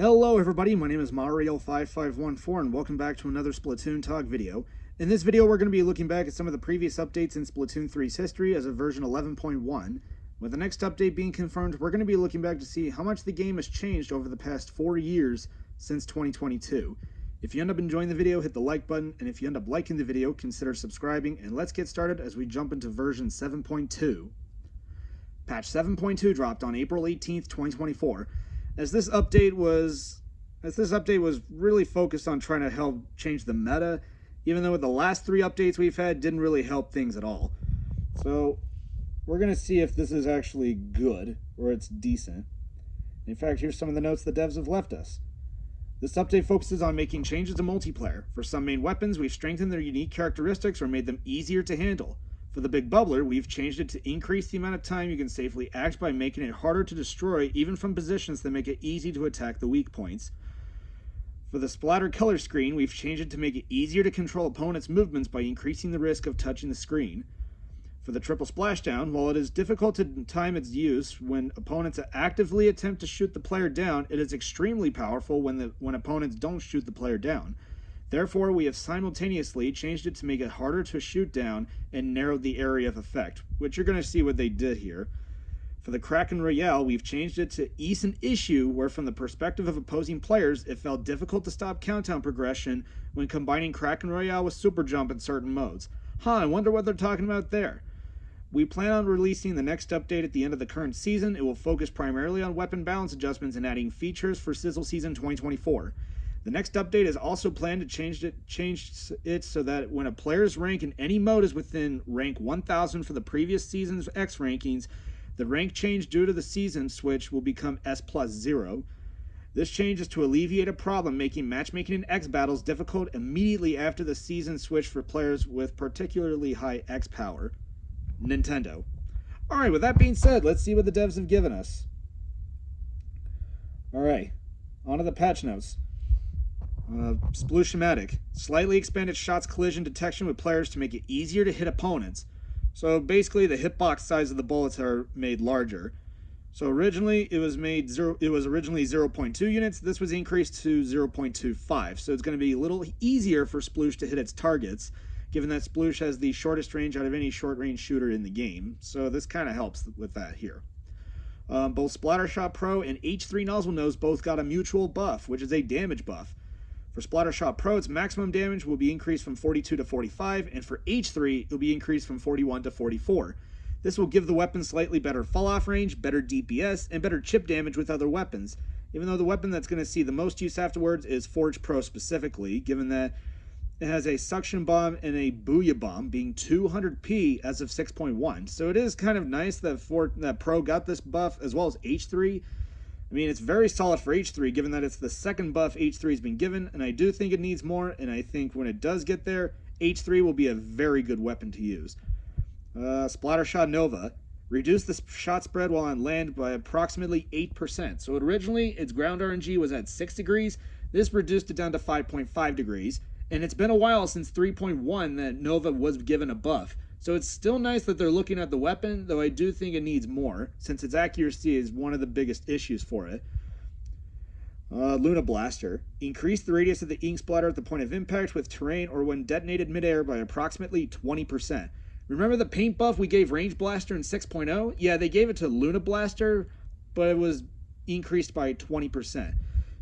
Hello everybody, my name is Mario5514 and welcome back to another Splatoon Talk video. In this video we're going to be looking back at some of the previous updates in Splatoon 3's history as of version 11.1. With the next update being confirmed, we're going to be looking back to see how much the game has changed over the past 4 years since 2022. If you end up enjoying the video, hit the like button, and if you end up liking the video, consider subscribing, and let's get started as we jump into version 7.2. Patch 7.2 dropped on April 18th, 2024. As this update was really focused on trying to help change the meta, even though the last 3 updates we've had didn't really help things at all. So we're going to see if this is actually good or it's decent. In fact, here's some of the notes the devs have left us. This update focuses on making changes to multiplayer. For some main weapons, we've strengthened their unique characteristics or made them easier to handle. For the Big Bubbler, we've changed it to increase the amount of time you can safely act by making it harder to destroy, even from positions that make it easy to attack the weak points. For the Splatter Color Screen, we've changed it to make it easier to control opponents' movements by increasing the risk of touching the screen. For the Triple Splashdown, while it is difficult to time its use when opponents actively attempt to shoot the player down, it is extremely powerful when opponents don't shoot the player down. Therefore, we have simultaneously changed it to make it harder to shoot down and narrowed the area of effect, which you're going to see what they did here. For the Kraken Royale, we've changed it to ease an issue where from the perspective of opposing players, it felt difficult to stop countdown progression when combining Kraken Royale with Super Jump in certain modes. I wonder what they're talking about there. We plan on releasing the next update at the end of the current season. It will focus primarily on weapon balance adjustments and adding features for Sizzle Season 2024. The next update is also planned to change it so that when a player's rank in any mode is within rank 1000 for the previous season's X rankings, the rank change due to the season switch will become S+0. This change is to alleviate a problem making matchmaking in X battles difficult immediately after the season switch for players with particularly high X power. Nintendo. Alright, with that being said, let's see what the devs have given us. Alright, on to the patch notes. Sploosh-o-matic. Slightly expanded shots collision detection with players to make it easier to hit opponents. So basically the hitbox size of the bullets are made larger. So originally it was originally 0.2 units. This was increased to 0.25. So it's going to be a little easier for Sploosh to hit its targets, given that Sploosh has the shortest range out of any short-range shooter in the game. So this kind of helps with that here. Both Splattershot Pro and H3 Nozzle Nose both got a mutual buff, which is a damage buff. For Splattershot Pro, its maximum damage will be increased from 42 to 45, and for H3, it will be increased from 41 to 44. This will give the weapon slightly better fall-off range, better DPS, and better chip damage with other weapons, even though the weapon that's going to see the most use afterwards is Forge Pro specifically, given that it has a Suction Bomb and a Booyah Bomb, being 200p as of 6.1. So it is kind of nice that Pro got this buff, as well as H3. I mean, it's very solid for H3, given that it's the second buff H3 has been given, and I do think it needs more, and I think when it does get there, H3 will be a very good weapon to use. Splattershot Nova. Reduce the shot spread while on land by approximately 8%. So originally, its ground RNG was at 6 degrees. This reduced it down to 5.5 degrees, and it's been a while since 3.1 that Nova was given a buff. So it's still nice that they're looking at the weapon, though I do think it needs more, since its accuracy is one of the biggest issues for it. Luna Blaster. Increase the radius of the ink splatter at the point of impact with terrain or when detonated midair by approximately 20%. Remember the paint buff we gave Range Blaster in 6.0? Yeah, they gave it to Luna Blaster, but it was increased by 20%.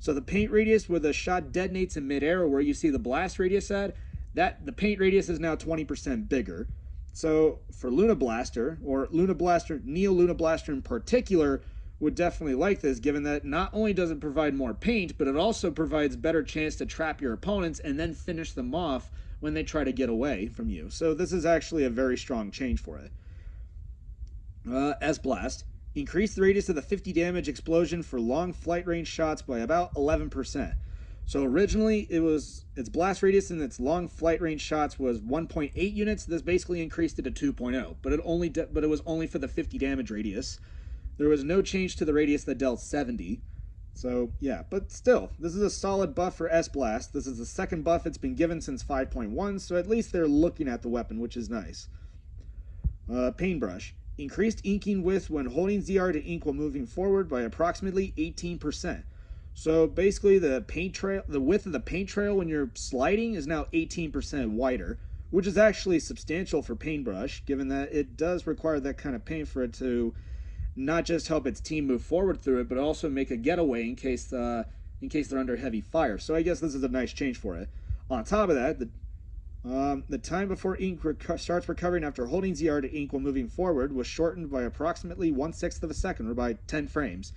So the paint radius where the shot detonates in midair, or where you see the blast radius at, the paint radius is now 20% bigger. So for Luna Blaster, or Luna Blaster, Neo Luna Blaster in particular, would definitely like this, given that not only does it provide more paint, but it also provides better chance to trap your opponents and then finish them off when they try to get away from you. So this is actually a very strong change for it. S-Blast. Increase the radius of the 50 damage explosion for long flight range shots by about 11%. So originally, its blast radius and its long flight range shots was 1.8 units. This basically increased it to 2.0, but it was only for the 50 damage radius. There was no change to the radius that dealt 70. So yeah, but still, this is a solid buff for S-Blast. This is the second buff it's been given since 5.1, so at least they're looking at the weapon, which is nice. Paintbrush. Increased inking width when holding ZR to ink while moving forward by approximately 18%. So basically the width of the paint trail when you're sliding is now 18% wider, which is actually substantial for paintbrush, given that it does require that kind of paint for it to not just help its team move forward through it, but also make a getaway in case they're under heavy fire. So I guess this is a nice change for it. On top of that, the time before ink starts recovering after holding ZR to ink while moving forward was shortened by approximately 1/6 of a second, or by 10 frames.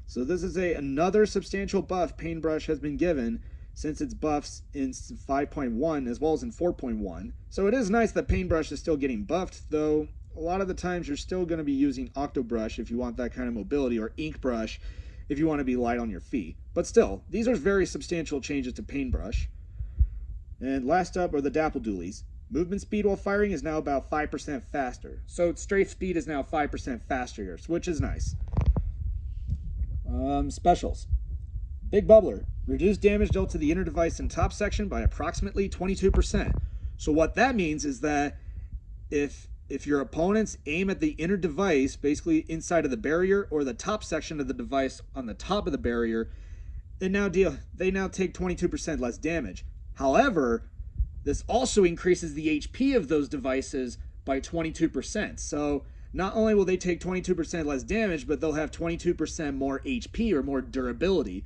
So this is another substantial buff Paintbrush has been given since its buffs in 5.1 as well as in 4.1. So it is nice that Paintbrush is still getting buffed, though a lot of the times you're still going to be using Octobrush if you want that kind of mobility, or Inkbrush if you want to be light on your feet. But still, these are very substantial changes to Paintbrush. And last up are the Dapple Doolies. Movement speed while firing is now about 5% faster. So strafe speed is now 5% faster here, which is nice. Specials. Big Bubbler. Reduced damage dealt to the inner device and top section by approximately 22%. So what that means is that if your opponents aim at the inner device, basically inside of the barrier, or the top section of the device on the top of the barrier, they now take 22% less damage. However, this also increases the HP of those devices by 22%. So not only will they take 22% less damage, but they'll have 22% more HP, or more durability.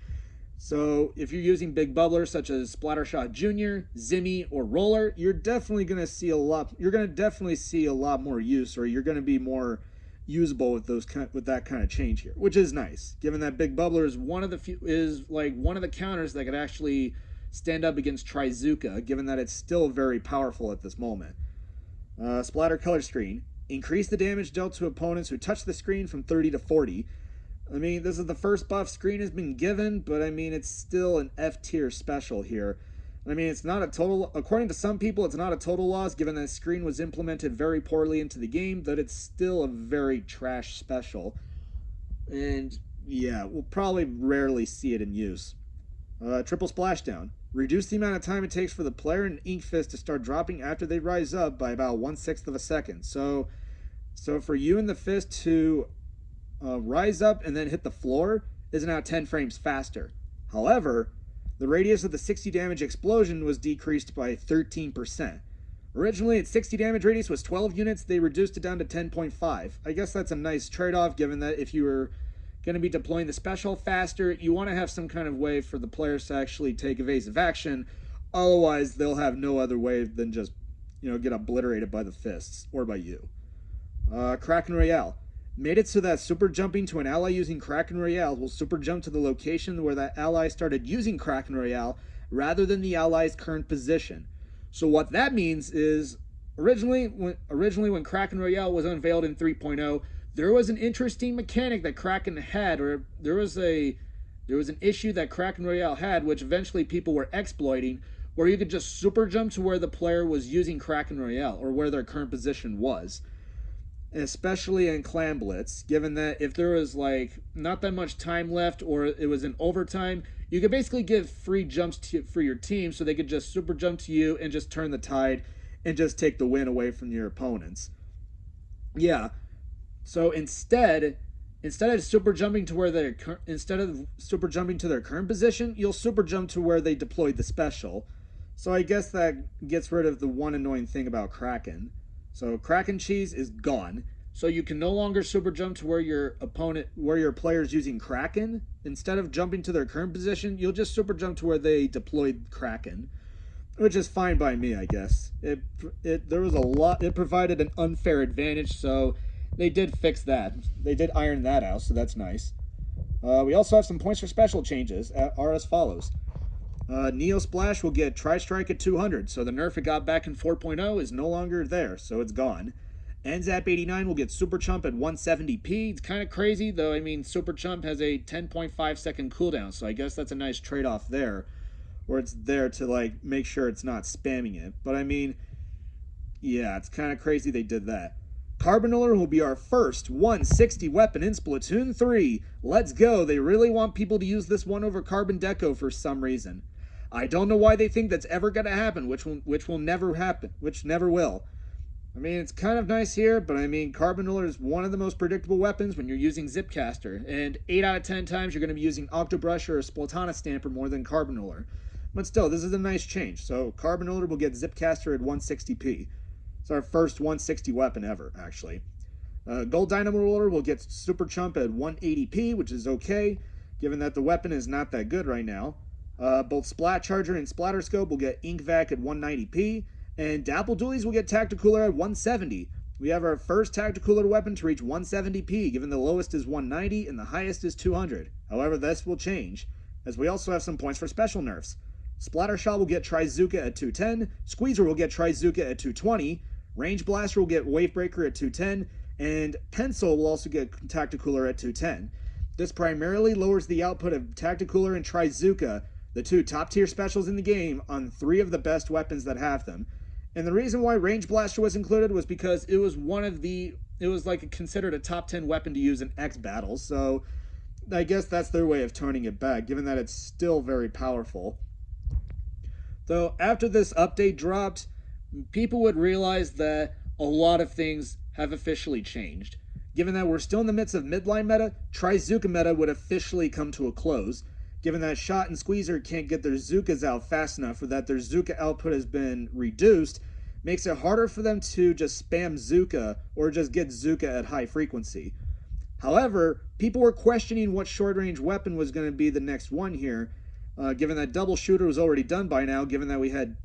So if you're using Big Bubblers such as Splattershot Jr., Zimmy, or Roller, you're definitely going to see a lot. You're going to definitely see a lot more use, or you're going to be more usable with that kind of change here, which is nice, given that Big Bubbler is one of the counters that could actually stand up against Trizuka, given that it's still very powerful at this moment. Splatter Color Screen. Increase the damage dealt to opponents who touch the screen from 30 to 40. I mean, this is the first buff screen has been given, but I mean, it's still an F tier special here. I mean, it's not a total, according to some people, it's not a total loss, given that screen was implemented very poorly into the game, but it's still a very trash special. And yeah, we'll probably rarely see it in use. Triple Splashdown. Reduce the amount of time it takes for the player and Ink Fist to start dropping after they rise up by about 1/6 of a second. So for you and the Fist to rise up and then hit the floor is now 10 frames faster. However, the radius of the 60 damage explosion was decreased by 13%. Originally, its 60 damage radius was 12 units. They reduced it down to 10.5. I guess that's a nice trade-off, given that if you were going to be deploying the special faster, you want to have some kind of way for the players to actually take evasive action. Otherwise, they'll have no other way than just, get obliterated by the Fists, or by you. Kraken Royale. Made it so that super jumping to an ally using Kraken Royale will super jump to the location where that ally started using Kraken Royale, rather than the ally's current position. So what that means is, originally when Kraken Royale was unveiled in 3.0, there was an interesting mechanic that Kraken had, or there was an issue that Kraken Royale had, which eventually people were exploiting, where you could just super jump to where the player was using Kraken Royale, or where their current position was. Especially in Clan Blitz, given that if there was not that much time left, or it was in overtime, you could basically give free jumps for your team, so they could just super jump to you and just turn the tide and just take the win away from your opponents. Yeah. So instead of super jumping to their current position, you'll super jump to where they deployed the special. So I guess that gets rid of the one annoying thing about Kraken. So Kraken Cheese is gone. So you can no longer super jump to where your player's using Kraken. Instead of jumping to their current position, you'll just super jump to where they deployed Kraken, which is fine by me, I guess. It provided an unfair advantage, so they did fix that. They did iron that out, so that's nice. We also have some points for special changes, are as follows. Neo Splash will get Tri-Strike at 200, so the nerf it got back in 4.0 is no longer there, so it's gone. NZAP 89 will get Super Chump at 170p. It's kind of crazy, though. I mean, Super Chump has a 10.5 second cooldown, so I guess that's a nice trade-off there, where it's there to, make sure it's not spamming it. But, I mean, yeah, it's kind of crazy they did that. Carbonular will be our first 160 weapon in Splatoon 3. Let's go. They really want people to use this one over Carbon Deco for some reason. I don't know why they think that's ever going to happen, which will never happen, which never will. I mean, it's kind of nice here, but I mean, Carbon Roller is one of the most predictable weapons when you're using Zipcaster, and 8 out of 10 times you're going to be using Octobrush or a Splatana Stamper more than Carbon Roller. But still, this is a nice change. So Carbon Roller will get Zipcaster at 160p. It's our first 160 weapon ever, actually. Gold Dynamo Roller will get Super Chump at 180p, which is okay, given that the weapon is not that good right now. Both Splat Charger and Splatter Scope will get Ink Vac at 190p, and Dapple Dualies will get Tacticooler at 170. We have our first Tacticooler weapon to reach 170p, given the lowest is 190 and the highest is 200. However, this will change, as we also have some points for special nerfs. Splattershot will get Trizuka at 210, Squeezer will get Trizuka at 220, Range Blaster will get Wavebreaker at 210, and Pencil will also get Tacticooler at 210. This primarily lowers the output of Tacticooler and Trizuka, the two top tier specials in the game, on 3 of the best weapons that have them. And the reason why Range Blaster was included was because it was like considered a top 10 weapon to use in X battles, so I guess that's their way of turning it back, given that it's still very powerful. Though after this update dropped, people would realize that a lot of things have officially changed. Given that we're still in the midst of midline meta, Trizuka meta would officially come to a close. Given that Shot and Squeezer can't get their Zukas out fast enough, or that their Zuka output has been reduced, makes it harder for them to just spam Zuka or just get Zuka at high frequency. However, people were questioning what short-range weapon was going to be the next one here, given that Double Shooter was already done by now, given that we had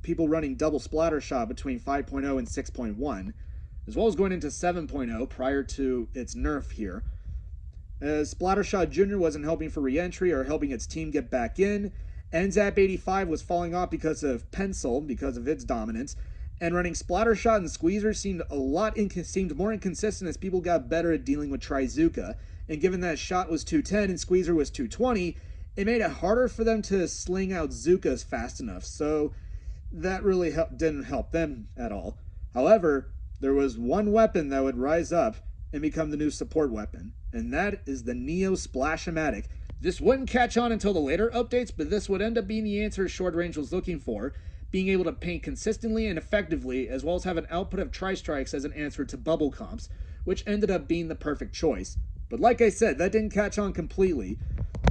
people running Double Splatter Shot between 5.0 and 6.1, as well as going into 7.0 prior to its nerf here. As Splattershot Jr. wasn't helping for re-entry or helping its team get back in, NZAP 85 was falling off because of Pencil, because of its dominance, and running Splattershot and Squeezer seemed more inconsistent as people got better at dealing with Trizuka, and given that Shot was 210 and Squeezer was 220, it made it harder for them to sling out Zukas fast enough, so that really didn't help them at all. However, there was one weapon that would rise up and become the new support weapon, and that is the Neo Splash-O-Matic. This wouldn't catch on until the later updates, but this would end up being the answer Short Range was looking for, being able to paint consistently and effectively, as well as have an output of Tri-Strikes as an answer to bubble comps, which ended up being the perfect choice. But like I said, that didn't catch on completely.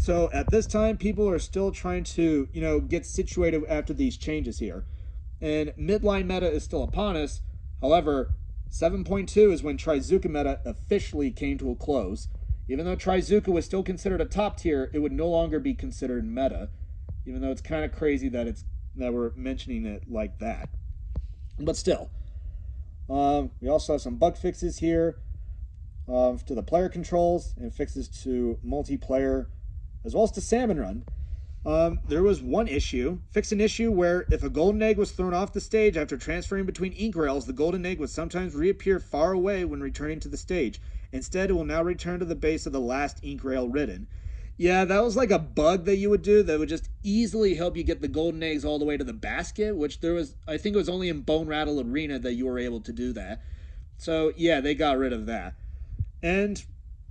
So at this time, people are still trying to, get situated after these changes here. And midline meta is still upon us. However, 7.2 is when Trizuka meta officially came to a close. Even though Trizuka was still considered a top tier, it would no longer be considered meta. Even though it's kind of crazy that we're mentioning it like that. But still. We also have some bug fixes here to the player controls and fixes to multiplayer, as well as to Salmon Run. There was one issue. Fixed an issue where if a golden egg was thrown off the stage after transferring between ink rails, the golden egg would sometimes reappear far away when returning to the stage. Instead, it will now return to the base of the last ink rail ridden. Yeah, that was like a bug that you would do that would just easily help you get the golden eggs all the way to the basket, which I think it was only in Bone Rattle Arena that you were able to do that. So yeah, they got rid of that. And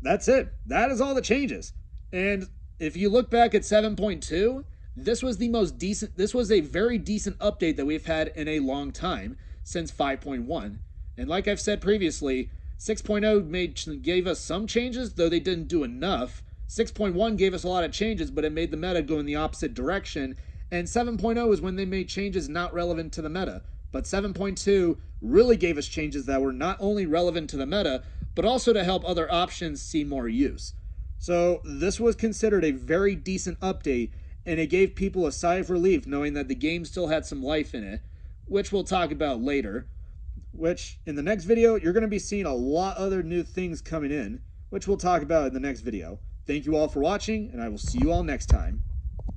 that's it. That is all the changes. And if you look back at 7.2, this was a very decent update that we've had in a long time, since 5.1. And like I've said previously, 6.0 gave us some changes, though they didn't do enough. 6.1 gave us a lot of changes, but it made the meta go in the opposite direction. And 7.0 is when they made changes not relevant to the meta. But 7.2 really gave us changes that were not only relevant to the meta, but also to help other options see more use. So this was considered a very decent update, and it gave people a sigh of relief knowing that the game still had some life in it, which we'll talk about later. Which, in the next video, you're going to be seeing a lot other new things coming in, which we'll talk about in the next video. Thank you all for watching, and I will see you all next time.